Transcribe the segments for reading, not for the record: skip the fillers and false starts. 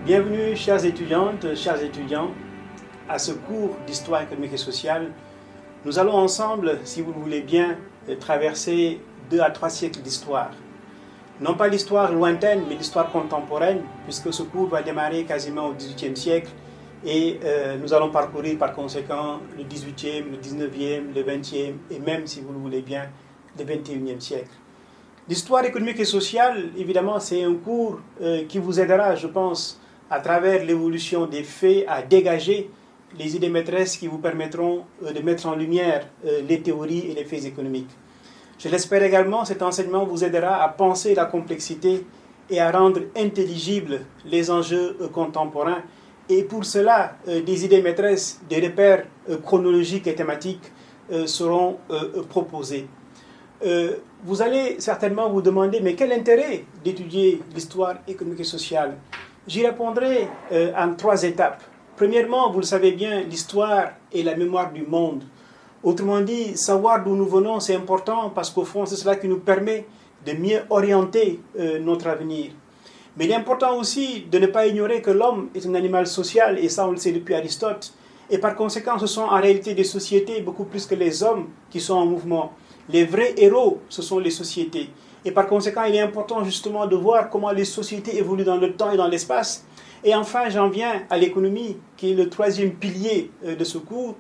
Bienvenue, chères étudiantes, chers étudiants, à ce cours d'histoire économique et sociale. Nous allons ensemble, si vous le voulez bien, traverser 2 à 3 siècles d'histoire. Non pas l'histoire lointaine, mais l'histoire contemporaine, puisque ce cours va démarrer quasiment au XVIIIe siècle et nous allons parcourir par conséquent le XVIIIe, le XIXe, le XXe et même, si vous le voulez bien, le XXIe siècle. L'histoire économique et sociale, évidemment, c'est un cours qui vous aidera, je pense, à travers l'évolution des faits, à dégager les idées maîtresses qui vous permettront de mettre en lumière les théories et les faits économiques. Je l'espère également, cet enseignement vous aidera à penser la complexité et à rendre intelligibles les enjeux contemporains. Et pour cela, des idées maîtresses, des repères chronologiques et thématiques seront proposés. Vous allez certainement vous demander, mais quel intérêt d'étudier l'histoire économique et sociale? J'y répondrai en 3 étapes. Premièrement, vous le savez bien, l'histoire est la mémoire du monde. Autrement dit, savoir d'où nous venons, c'est important parce qu'au fond, c'est cela qui nous permet de mieux orienter notre avenir. Mais il est important aussi de ne pas ignorer que l'homme est un animal social, et ça on le sait depuis Aristote, et par conséquent, ce sont en réalité des sociétés beaucoup plus que les hommes qui sont en mouvement. Les vrais héros, ce sont les sociétés. Et par conséquent, il est important justement de voir comment les sociétés évoluent dans le temps et dans l'espace. Et enfin, j'en viens à l'économie, qui est le 3e pilier de ce cours.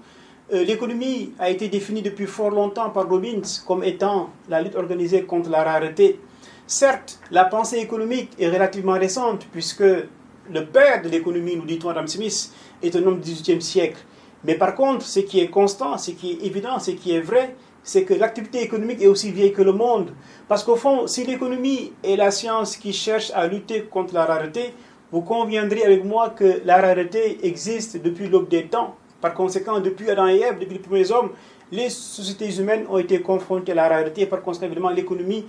L'économie a été définie depuis fort longtemps par Robbins comme étant la lutte organisée contre la rareté. Certes, la pensée économique est relativement récente, puisque le père de l'économie, nous dit-on Adam Smith, est un homme du XVIIIe siècle. Mais par contre, ce qui est constant, ce qui est évident, ce qui est vrai, c'est que l'activité économique est aussi vieille que le monde. Parce qu'au fond, si l'économie est la science qui cherche à lutter contre la rareté, vous conviendrez avec moi que la rareté existe depuis l'aube des temps. Par conséquent, depuis Adam et Ève, depuis les premiers hommes, les sociétés humaines ont été confrontées à la rareté. Par conséquent, évidemment, l'économie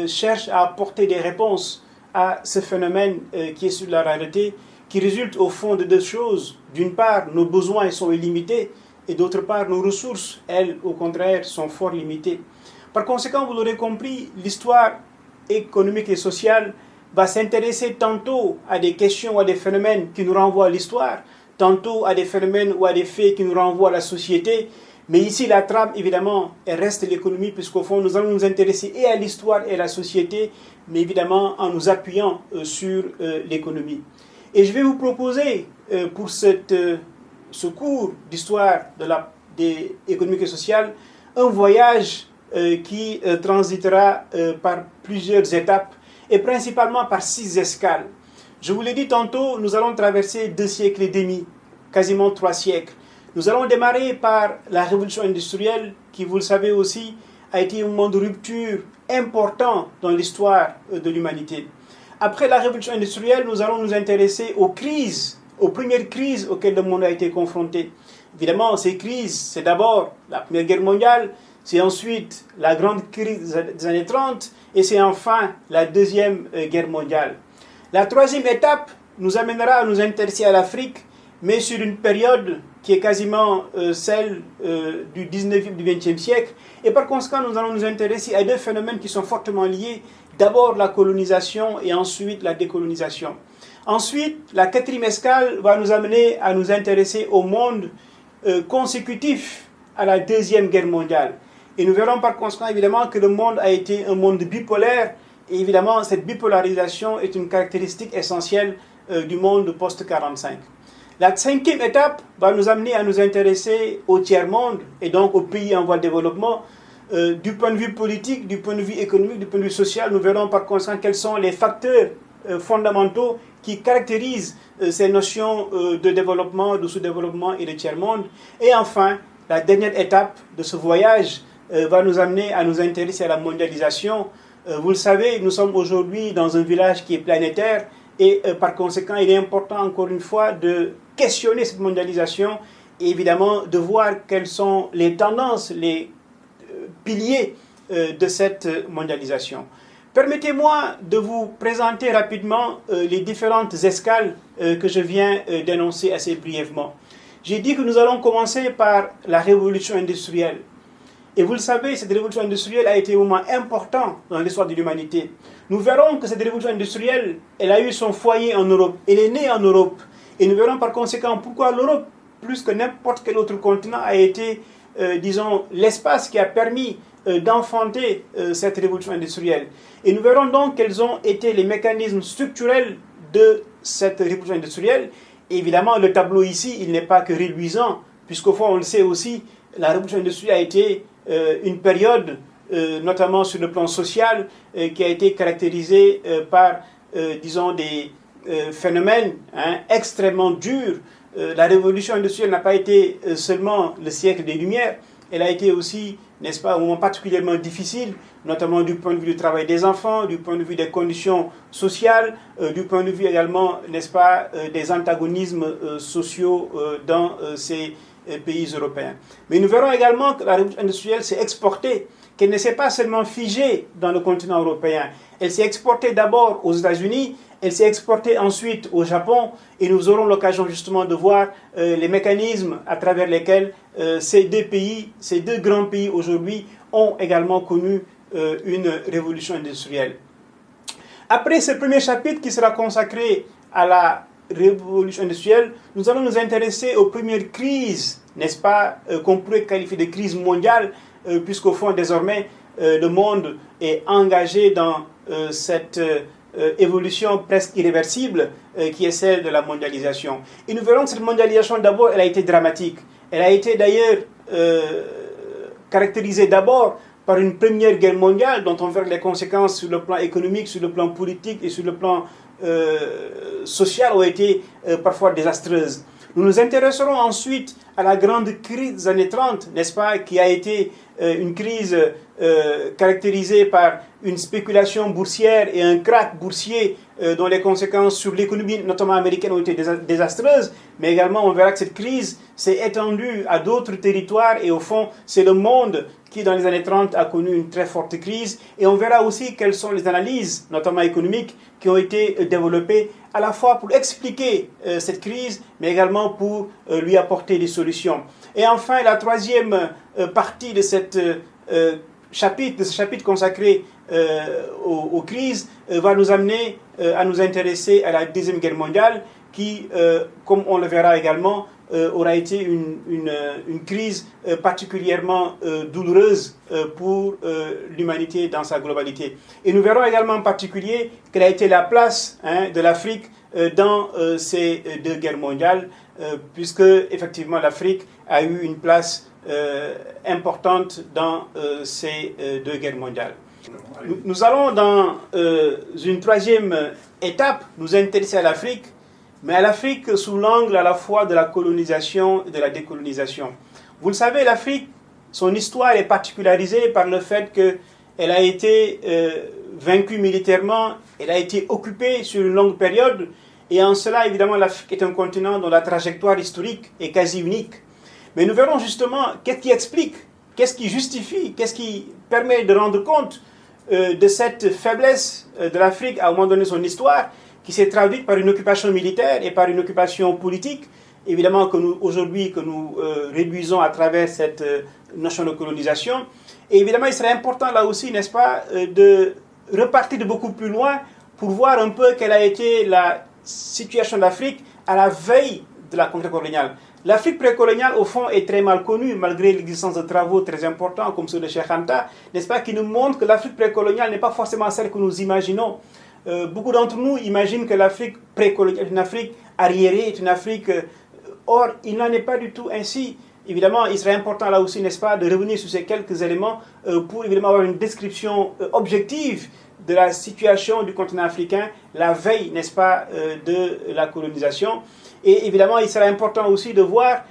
cherche à apporter des réponses à ce phénomène qui est sur la rareté, qui résulte au fond de 2 choses. D'une part, nos besoins sont illimités, et d'autre part, nos ressources, elles, au contraire, sont fort limitées. Par conséquent, vous l'aurez compris, l'histoire économique et sociale va s'intéresser tantôt à des questions ou à des phénomènes qui nous renvoient à l'histoire, tantôt à des phénomènes ou à des faits qui nous renvoient à la société. Mais ici, la trame, évidemment, elle reste l'économie, puisqu'au fond, nous allons nous intéresser et à l'histoire et à la société, mais évidemment en nous appuyant sur l'économie. Et je vais vous proposer pour ce cours d'histoire économique et sociale, un voyage qui transitera par plusieurs étapes et principalement par 6 escales. Je vous l'ai dit tantôt, nous allons traverser 2 siècles et demi, quasiment 3 siècles. Nous allons démarrer par la révolution industrielle, qui, vous le savez aussi, a été un moment de rupture important dans l'histoire de l'humanité. Après la révolution industrielle, nous allons nous intéresser aux premières crises auxquelles le monde a été confronté. Évidemment, ces crises, c'est d'abord la Première Guerre mondiale, c'est ensuite la grande crise des années 30, et c'est enfin la Deuxième Guerre mondiale. La 3e étape nous amènera à nous intéresser à l'Afrique, mais sur une période qui est quasiment celle du 19e, du 20e siècle, et par conséquent, nous allons nous intéresser à 2 phénomènes qui sont fortement liés. D'abord la colonisation et ensuite la décolonisation. Ensuite, la 4e escale va nous amener à nous intéresser au monde consécutif à la Deuxième Guerre mondiale. Et nous verrons par conséquent évidemment que le monde a été un monde bipolaire, et évidemment cette bipolarisation est une caractéristique essentielle du monde post-45. La 5e étape va nous amener à nous intéresser au tiers-monde, et donc aux pays en voie de développement. Du point de vue politique, du point de vue économique, du point de vue social, nous verrons par conséquent quels sont les facteurs fondamentaux qui caractérisent ces notions de développement, de sous-développement et de tiers-monde. Et enfin, la dernière étape de ce voyage va nous amener à nous intéresser à la mondialisation. Vous le savez, nous sommes aujourd'hui dans un village qui est planétaire et par conséquent, il est important encore une fois de questionner cette mondialisation et évidemment de voir quelles sont les tendances, les piliers de cette mondialisation. Permettez-moi de vous présenter rapidement les différentes escales que je viens d'énoncer assez brièvement. J'ai dit que nous allons commencer par la révolution industrielle. Et vous le savez, cette révolution industrielle a été un moment important dans l'histoire de l'humanité. Nous verrons que cette révolution industrielle, elle a eu son foyer en Europe. Elle est née en Europe. Et nous verrons par conséquent pourquoi l'Europe, plus que n'importe quel autre continent, a été, disons, l'espace qui a permis d'enfanter cette révolution industrielle. Et nous verrons donc quels ont été les mécanismes structurels de cette révolution industrielle. Et évidemment, le tableau ici, il n'est pas que réduisant, puisqu'au fond, on le sait aussi, la révolution industrielle a été une période, notamment sur le plan social, qui a été caractérisée par, disons, des phénomènes extrêmement durs. La révolution industrielle n'a pas été seulement le siècle des Lumières, elle a été aussi, n'est-ce pas, un moment particulièrement difficile, notamment du point de vue du travail des enfants, du point de vue des conditions sociales, du point de vue également, n'est-ce pas, des antagonismes sociaux dans ces pays européens. Mais nous verrons également que la révolution industrielle s'est exportée, qu'elle ne s'est pas seulement figée dans le continent européen. Elle s'est exportée d'abord aux États-Unis, elle s'est exportée ensuite au Japon, et nous aurons l'occasion justement de voir les mécanismes à travers lesquels ces deux grands pays aujourd'hui ont également connu une révolution industrielle. Après ce premier chapitre qui sera consacré à la révolution industrielle, nous allons nous intéresser aux premières crises, n'est-ce pas, qu'on pourrait qualifier de crise mondiale, puisqu'au fond, désormais, le monde est engagé dans cette évolution presque irréversible qui est celle de la mondialisation. Et nous verrons que cette mondialisation, d'abord, elle a été dramatique. Elle a été d'ailleurs caractérisée d'abord par une première guerre mondiale dont on verra les conséquences sur le plan économique, sur le plan politique et sur le plan social ont été parfois désastreuses. Nous nous intéresserons ensuite à la grande crise des années 30, n'est-ce pas, qui a été une crise caractérisée par une spéculation boursière et un krach boursier dont les conséquences sur l'économie, notamment américaine, ont été désastreuses, mais également on verra que cette crise s'est étendue à d'autres territoires et au fond, c'est le monde qui, dans les années 30, a connu une très forte crise. Et on verra aussi quelles sont les analyses, notamment économiques, qui ont été développées à la fois pour expliquer cette crise, mais également pour lui apporter des solutions. Et enfin, la troisième partie de ce chapitre consacré aux crises, va nous amener à nous intéresser à la Deuxième Guerre mondiale, qui, comme on le verra également, aura été une crise particulièrement douloureuse pour l'humanité dans sa globalité. Et nous verrons également en particulier quelle a été la place de l'Afrique dans ces deux guerres mondiales, puisque effectivement l'Afrique a eu une place importante dans ces deux guerres mondiales. Nous allons dans une troisième étape nous intéresser à l'Afrique, mais à l'Afrique sous l'angle à la fois de la colonisation et de la décolonisation. Vous le savez, l'Afrique, son histoire est particularisée par le fait qu'elle a été vaincue militairement, elle a été occupée sur une longue période, et en cela, évidemment, l'Afrique est un continent dont la trajectoire historique est quasi unique. Mais nous verrons justement qu'est-ce qui explique, qu'est-ce qui justifie, qu'est-ce qui permet de rendre compte de cette faiblesse de l'Afrique à un moment donné de son histoire, qui s'est traduite par une occupation militaire et par une occupation politique, évidemment que nous réduisons à travers cette notion de colonisation. Et évidemment, il serait important là aussi, n'est-ce pas, de repartir de beaucoup plus loin pour voir un peu quelle a été la situation d'Afrique à la veille de la conquête coloniale. L'Afrique précoloniale, au fond, est très mal connue, malgré l'existence de travaux très importants comme ceux de Cheikh Anta, n'est-ce pas, qui nous montrent que l'Afrique précoloniale n'est pas forcément celle que nous imaginons. Beaucoup d'entre nous imaginent que l'Afrique précoloniale est une Afrique arriérée, est une Afrique... or, il n'en est pas du tout ainsi. Évidemment, il serait important là aussi, n'est-ce pas, de revenir sur ces quelques éléments pour évidemment avoir une description objective de la situation du continent africain, la veille, n'est-ce pas, de la colonisation. Et évidemment, il serait important aussi de voir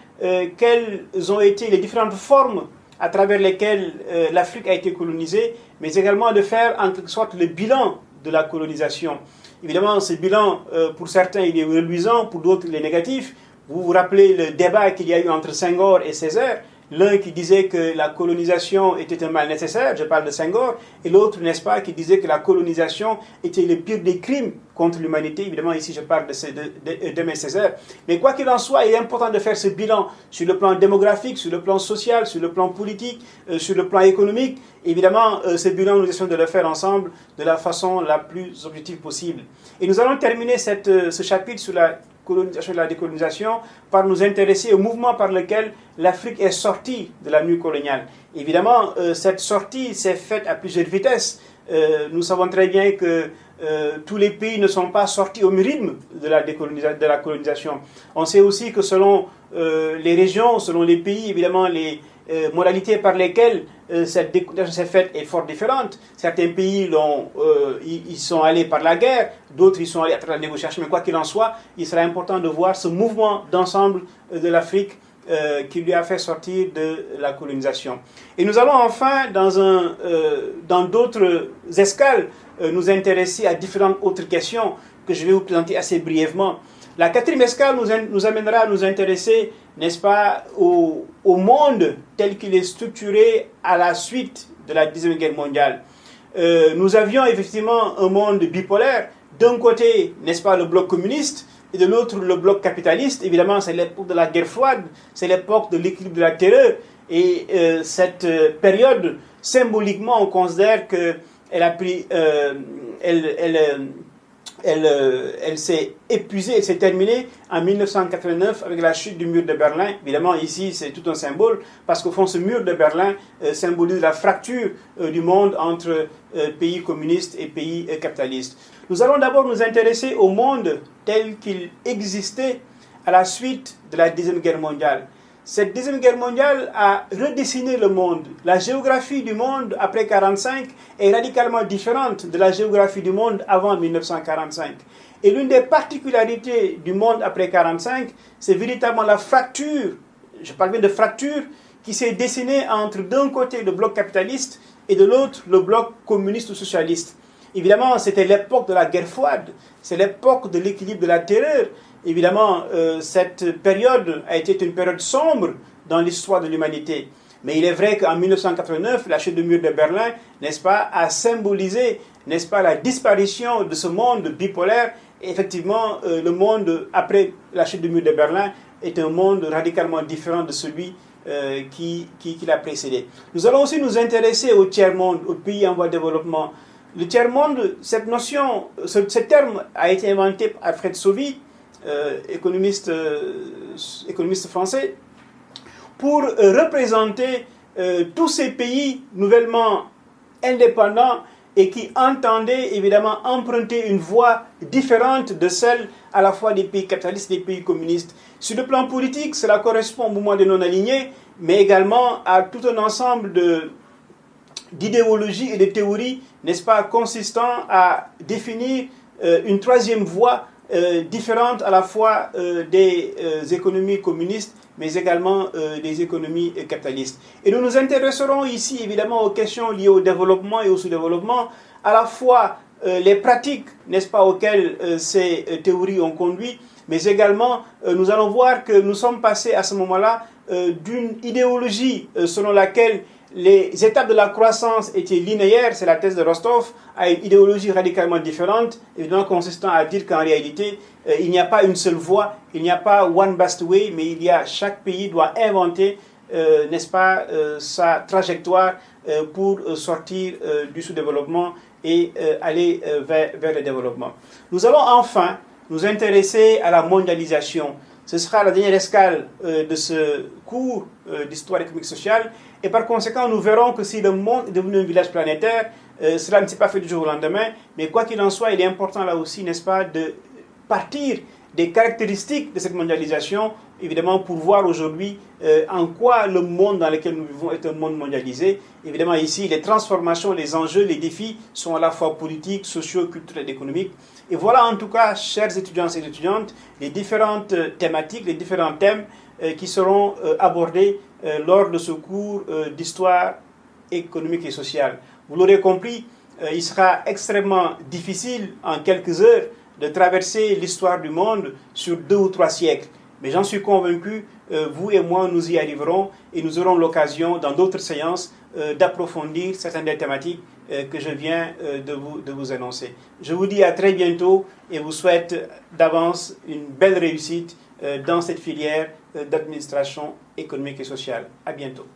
quelles ont été les différentes formes à travers lesquelles l'Afrique a été colonisée, mais également de faire en quelque sorte le bilan de la colonisation. Évidemment, ce bilan, pour certains, il est reluisant, pour d'autres, il est négatif. Vous vous rappelez le débat qu'il y a eu entre Senghor et Césaire, L'un qui disait que la colonisation était un mal nécessaire, je parle de Senghor, et l'autre, n'est-ce pas, qui disait que la colonisation était le pire des crimes contre l'humanité. Évidemment, ici, je parle de Césaire. Mais quoi qu'il en soit, il est important de faire ce bilan sur le plan démographique, sur le plan social, sur le plan politique, sur le plan économique. Évidemment, ce bilan, nous essayons de le faire ensemble de la façon la plus objective possible. Et nous allons terminer ce chapitre sur la colonisation et la décolonisation par nous intéresser au mouvement par lequel l'Afrique est sortie de la nuit coloniale. Évidemment, cette sortie s'est faite à plusieurs vitesses. Nous savons très bien que tous les pays ne sont pas sortis au rythme de la colonisation. On sait aussi que selon les régions, selon les pays, évidemment, les modalités par lesquelles cette décolonisation s'est faite est fort différente. Certains pays ils sont allés par la guerre, d'autres ils sont allés à travers la négociation. Mais quoi qu'il en soit, il sera important de voir ce mouvement d'ensemble de l'Afrique qui lui a fait sortir de la colonisation. Et nous allons enfin, dans d'autres escales, nous intéresser à différentes autres questions que je vais vous présenter assez brièvement. La quatrième escale nous amènera à nous intéresser, n'est-ce pas, au monde tel qu'il est structuré à la suite de la Deuxième Guerre mondiale. Nous avions effectivement un monde bipolaire. D'un côté, n'est-ce pas, le bloc communiste, et de l'autre, le bloc capitaliste. Évidemment, c'est l'époque de la guerre froide, c'est l'époque de l'équilibre de la terreur. Et cette période, symboliquement, on considère qu'elle a pris... Elle s'est épuisée, elle s'est terminée en 1989 avec la chute du mur de Berlin. Évidemment, ici, c'est tout un symbole, parce qu'au fond, ce mur de Berlin symbolise la fracture du monde entre pays communistes et pays capitalistes. Nous allons d'abord nous intéresser au monde tel qu'il existait à la suite de la Deuxième Guerre mondiale. Cette Deuxième Guerre mondiale a redessiné le monde. La géographie du monde après 1945 est radicalement différente de la géographie du monde avant 1945. Et l'une des particularités du monde après 1945, c'est véritablement la fracture, je parle bien de fracture, qui s'est dessinée entre d'un côté le bloc capitaliste et de l'autre le bloc communiste ou socialiste. Évidemment, c'était l'époque de la guerre froide, c'est l'époque de l'équilibre de la terreur. Évidemment, cette période a été une période sombre dans l'histoire de l'humanité. Mais il est vrai qu'en 1989, la chute du mur de Berlin, n'est-ce pas, a symbolisé, n'est-ce pas, la disparition de ce monde bipolaire. Et effectivement, le monde après la chute du mur de Berlin est un monde radicalement différent de celui qui l'a précédé. Nous allons aussi nous intéresser au tiers-monde, aux pays en voie de développement. Le tiers-monde, cette notion, ce terme a été inventé par Alfred Sauvy, économiste français, pour représenter tous ces pays nouvellement indépendants et qui entendaient évidemment emprunter une voie différente de celle à la fois des pays capitalistes et des pays communistes. Sur le plan politique, cela correspond au mouvement des non-alignés, mais également à tout un ensemble d'idéologies et de théories, n'est-ce pas, consistant à définir une troisième voie différente à la fois des économies communistes, mais également des économies capitalistes. Et nous nous intéresserons ici évidemment aux questions liées au développement et au sous-développement, à la fois les pratiques, n'est-ce pas, auxquelles ces théories ont conduit, mais également nous allons voir que nous sommes passés à ce moment-là d'une idéologie selon laquelle les étapes de la croissance étaient linéaires, c'est la thèse de Rostov, à une idéologie radicalement différente, évidemment consistant à dire qu'en réalité, il n'y a pas une seule voie, il n'y a pas one best way, mais chaque pays doit inventer, n'est-ce pas, sa trajectoire pour sortir du sous-développement et aller vers le développement. Nous allons enfin nous intéresser à la mondialisation. Ce sera la dernière escale de ce cours d'histoire économique et sociale. Et par conséquent, nous verrons que si le monde est devenu un village planétaire, cela ne s'est pas fait du jour au lendemain. Mais quoi qu'il en soit, il est important là aussi, n'est-ce pas, de partir des caractéristiques de cette mondialisation, évidemment, pour voir aujourd'hui en quoi le monde dans lequel nous vivons est un monde mondialisé. Évidemment, ici, les transformations, les enjeux, les défis sont à la fois politiques, sociaux, culturels et économiques. Et voilà en tout cas, chers étudiants et étudiantes, les différentes thématiques, les différents thèmes qui seront abordés lors de ce cours d'histoire économique et sociale. Vous l'aurez compris, il sera extrêmement difficile en quelques heures de traverser l'histoire du monde sur 2 ou 3 siècles. Mais j'en suis convaincu, vous et moi, nous y arriverons et nous aurons l'occasion, dans d'autres séances, d'approfondir certaines des thématiques que je viens de vous annoncer. Je vous dis à très bientôt et vous souhaite d'avance une belle réussite dans cette filière d'administration économique et sociale. À bientôt.